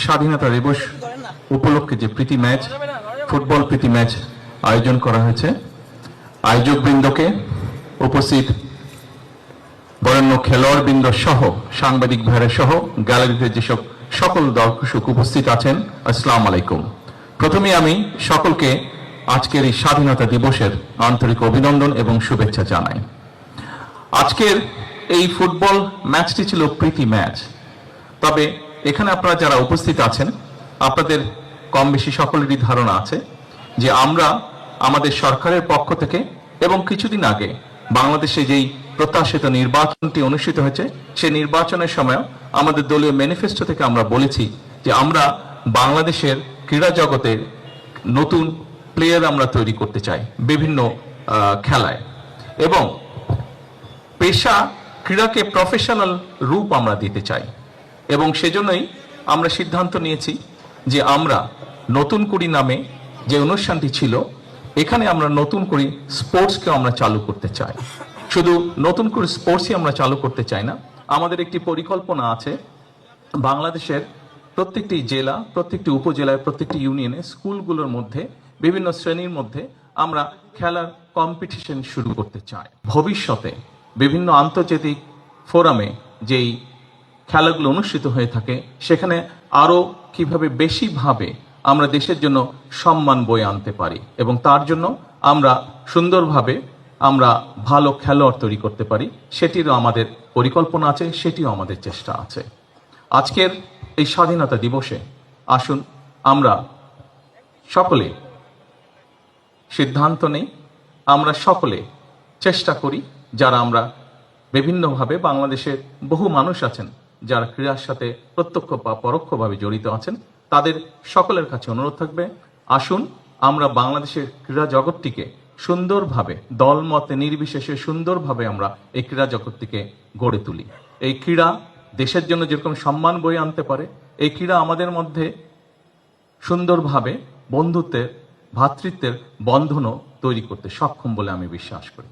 স্বাধীনতা দিবস উপলক্ষে যে প্রীতি ম্যাচ, ফুটবল প্রীতি ম্যাচ আয়োজন করা হয়েছে, আয়োজক বৃন্দকে, উপস্থিত বরেণ্য খেলোয়াড় বৃন্দ সহ সাংবাদিক ভাইরা সহ গ্যালারিতে যেসব সকল দর্শক উপস্থিত আছেন, আসসালামু আলাইকুম। প্রথমে আমি সকলকে আজকের এই স্বাধীনতা দিবসের আন্তরিক অভিনন্দন এবং শুভেচ্ছা জানাই। আজকের এই ফুটবল ম্যাচটি ছিল প্রীতি ম্যাচ। তবে এখানে আপনারা যারা উপস্থিত আছেন, আপনাদের কম বেশি সকলেরই ধারণা আছে যে আমরা আমাদের সরকারের পক্ষ থেকে এবং কিছুদিন আগে বাংলাদেশে যেই প্রত্যাশিত নির্বাচনটি অনুষ্ঠিত হয়েছে, সেই নির্বাচনের সময় আমাদের দলীয় ম্যানিফেস্টো থেকে আমরা বলেছি যে আমরা বাংলাদেশের ক্রীড়া জগতে নতুন প্লেয়ার আমরা তৈরি করতে চাই বিভিন্ন খেলায়, এবং পেশা ক্রীড়াকে প্রফেশনাল রূপ আমরা দিতে চাই। এবং সেজন্যই আমরা সিদ্ধান্ত নিয়েছি যে আমরা নতুন কুড়ি নামে যে অনুষ্ঠানটি ছিল, এখানে আমরা নতুন করে স্পোর্টসকে আমরা চালু করতে চাই। শুধু নতুন করে স্পোর্টসই আমরা চালু করতে চাই না, আমাদের একটি পরিকল্পনা আছে বাংলাদেশের প্রত্যেকটি জেলা, প্রত্যেকটি উপজেলায়, প্রত্যেকটি ইউনিয়নে, স্কুলগুলোর মধ্যে, বিভিন্ন শ্রেণীর মধ্যে আমরা খেলার কম্পিটিশন শুরু করতে চাই। ভবিষ্যতে বিভিন্ন আন্তর্জাতিক ফোরামে যেই খেলাগুলো অনুষ্ঠিত হয়ে থাকে, সেখানে আরো কিভাবে বেশিভাবে আমরা দেশের জন্য সম্মান বয়ে আনতে পারি এবং তার জন্য আমরা সুন্দরভাবে আমরা ভালো খেলোয়াড় তৈরি করতে পারি, সেটিরও আমাদের পরিকল্পনা আছে, সেটিও আমাদের চেষ্টা আছে। আজকের এই স্বাধীনতা দিবসে আসুন আমরা সকলে সিদ্ধান্ত নেই, আমরা সকলে চেষ্টা করি, যারা আমরা বিভিন্নভাবে বাংলাদেশের বহু মানুষ আছেন যারা ক্রীড়ার সাথে প্রত্যক্ষ বা পরোক্ষভাবে জড়িত আছেন, তাদের সকলের কাছে অনুরোধ থাকবে, আসুন আমরা বাংলাদেশের ক্রীড়া জগৎটিকে সুন্দরভাবে, দলমতে নির্বিশেষে সুন্দরভাবে আমরা এই ক্রীড়া জগৎটিকে গড়ে তুলি। এই ক্রীড়া দেশের জন্য যেরকম সম্মান বয়ে আনতে পারে, এই ক্রীড়া আমাদের মধ্যে সুন্দরভাবে বন্ধুত্বের, ভ্রাতৃত্বের বন্ধনও তৈরি করতে সক্ষম বলে আমি বিশ্বাস করি।